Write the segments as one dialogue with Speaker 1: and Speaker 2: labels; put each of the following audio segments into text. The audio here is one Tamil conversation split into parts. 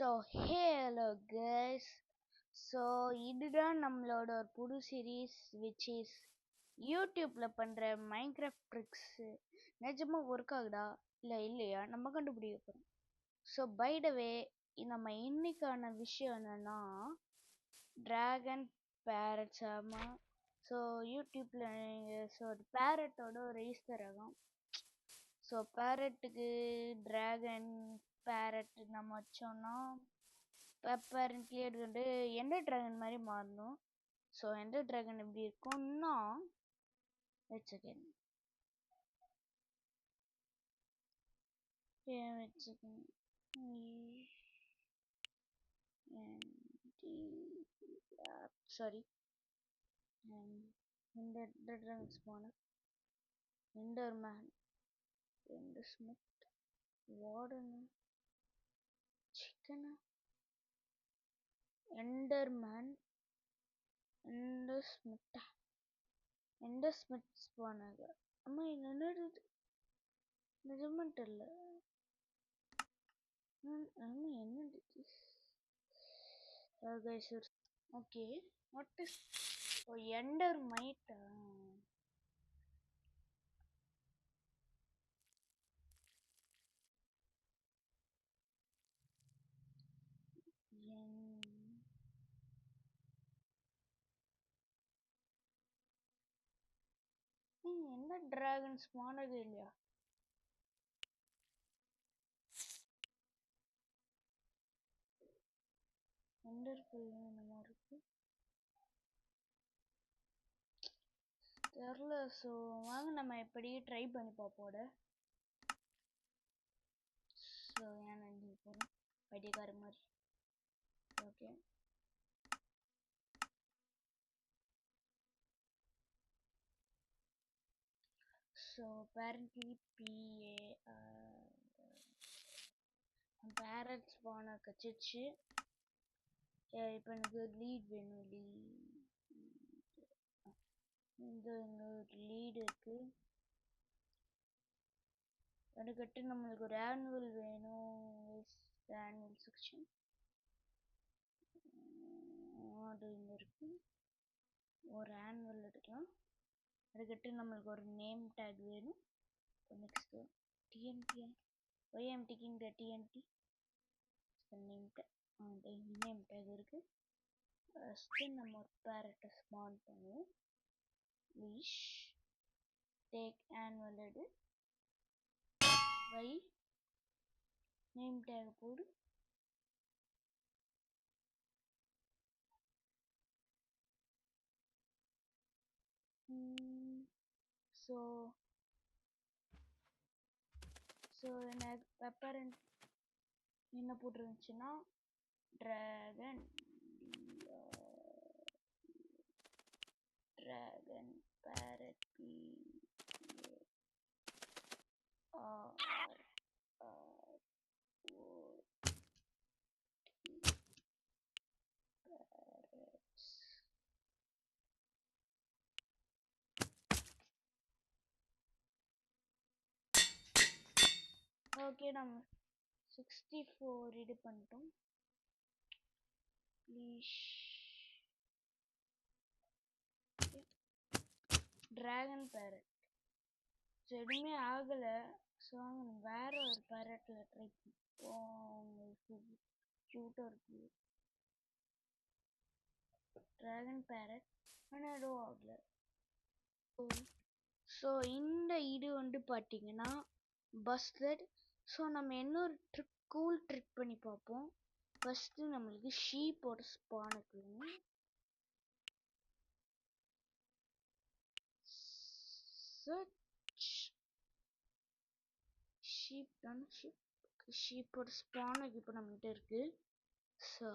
Speaker 1: So hello guys. ஸோ இதுதான் நம்மளோட ஒரு புது சீரீஸ் விச் இஸ் யூடியூப்பில் பண்ணுற மைன்கிராஃப்ட் ட்ரிக்ஸு. நிஜமாக ஒர்க் ஆகுதா இல்லை இல்லையா நம்ம கண்டுபிடிக்க போகிறோம். ஸோ பை த வே நம்ம இன்னைக்கான விஷயம் என்னென்னா ட்ராகன் பேரட்ஸ். ஆமாம். ஸோ யூடியூப்பில் ஸோ பேரட்டோட ஒரு ஈஸ்டர் ஆகும். ஸோ பேரட்டுக்கு ட்ராகன் பேரட் நம்ம வச்சோன்னா அப்பேரண்ட்லி அது வந்து எண்டர் ட்ராகன் மாதிரி மாறணும். ஸோ எண்டர் ட்ராகன் எப்படி இருக்கும்னா வச்சுக்கேன் sorry ender dragon spawner ender man ender smith warden chicken enderman ender smith ஸ்பானாக. அம்மா என்னது நிஜமாக தெரியல. என்னது okay what is ender mite. எந்த டிராகன்ஸ் போனது இல்லையா? என்னமா இருக்கு தெரியல. ஸோ வாங்க நம்ம எப்படி ட்ரை பண்ணி பார்ப்போட. ஸோ ஏன் நன்றி போகிறோம் பைத்தியக்கார மாதிரி. ஓகே ஸோ apparently பேரண்ட்ஸ் போன கச்சிச்சு. இப்போ எனக்கு லீட் வேணும். லீட் இருக்கு. அதுக்கட்டு நம்மளுக்கு ஒரு ஆனுவல் வேணும். ஆனுவல் செக்ஷன் அது இங்கே இருக்கு. ஒரு ஆனுவல் எடுக்கலாம். அதுக்கட்டு நம்மளுக்கு ஒரு நேம் டேக் வேணும். Next TNT. Why I'm taking the TNT name tag. Name tag இருக்கு. ஃபஸ்ட்டு நம்ம ஒரு பேரட்டை ஸ்பான் பண்ணுவோம். wish take annual எடு. வை நேம் டேக் போடு. ஸோ எனக்கு அப்பரண்ட் என்ன போட்டுருந்துச்சுன்னா ட்ராகன் பேரட் ஓகே நம்ம 64 இது பண்ணிட்டோம். ட்ராகன் பேரட் எதுவுமே ஆகலை. ஸோ வேற ஒரு பேரட்டில் ட்ரை பண்ணுவோம். க்யூட்டாக இருக்கு ட்ராகன் பேரட். ஆனால் எதுவும் ஆகலை. ஸோ இந்த இது வந்து பார்த்தீங்கன்னா பஸ்டட். ஸோ நம்ம இன்னொரு ட்ரிக் கூல் ட்ரிக் பண்ணி பார்ப்போம். ஃபஸ்ட்டு நம்மளுக்கு ஷீப்போட ஸ்பானுக்கு ஷீப்போட ஸ்பானுக்கு இப்போ நம்மகிட்ட இருக்கு. ஸோ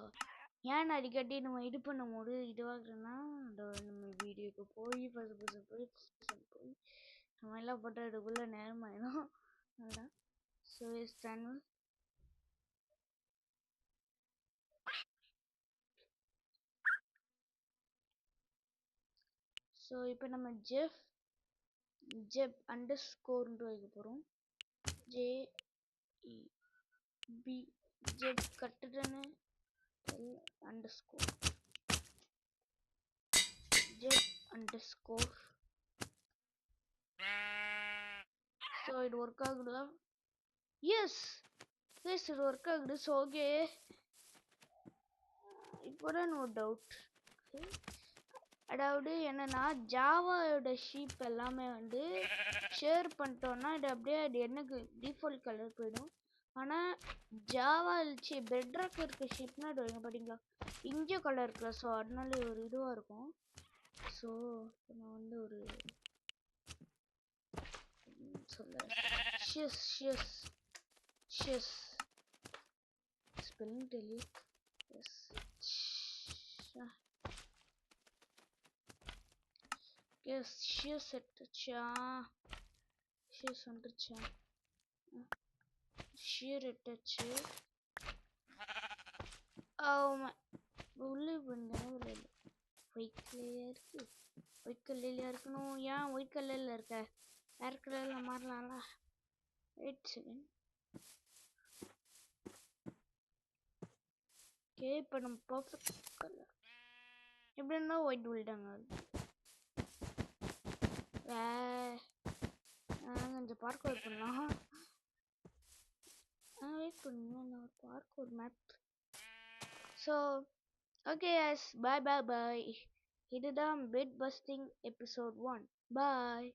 Speaker 1: ஏன் அடிக்கடி நம்ம இது பண்ணும்போது இதுவாகுறதுன்னா நம்ம வீடியோக்கு போய் போய் நம்ம எல்லாம் பண்ணுறதுக்குள்ள நேரம் ஆயிடும். அதான் ஸோ சேனல். ஸோ இப்போ நம்ம ஜெப் அண்டர் ஸ்கோர்ன்ட்டு வைக்க போகிறோம். JEB ஜெட் கட்டுறேன்னு அண்டர்ஸ்கோர் ஜெட் அண்டர்ஸ்கோர். ஸோ இது ஒர்க் ஆகுதா? எஸ் எஸ் இது ஒர்க் ஆகுது. ஸோ ஓகே, இப்போதான் ஒரு டவுட். அதாவது என்னன்னா, ஜாவாவோட ஷீப் எல்லாமே வந்து ஷேர் பண்ணிட்டோம்னா இது அப்படியே அது எனக்கு டிஃபால்ட் கலர் போயிடும். ஆனால் ஜாவா பெட்ராக் இருக்க ஷீப்னா அது வைங்க பார்த்தீங்களா இங்கே கலர் இருக்குல்ல, ஸோ அதனால ஒரு இதுவாக இருக்கும். ஸோ நான் வந்து ஒரு சொல்ல ஷியஸ் ஷியஸ் ஷியஸ் ஸ்பெல்லிங் டெலி எஸ் எஸ் ஷியஸ் எடுத்துச்சா ஷியஸ் வந்துருச்சா ஷியர் எடுத்துச்சு. உள்ளே பண்ண ஒயிட் கலர்லையா இருக்கு, ஒயிட் கலர்லையா இருக்கணும். ஏன் ஒயிட் கலரில் இருக்க? வேறு கலரில் மாறலாம்ல. Wait second. ஓகே, இப்போ நம்ம பர்ஃபெக்ட் கலர் எப்படி இருந்தால் ஒயிட் வில்டாங்க. கொஞ்சம் பார்க்கோர் பண்ணலாம். வெயிட் பண்ணுங்க, நான் parkour map. So okay guys, bye bye bye. இதுதான் பெட் பஸ்டிங் எபிசோட் 1. பாய்.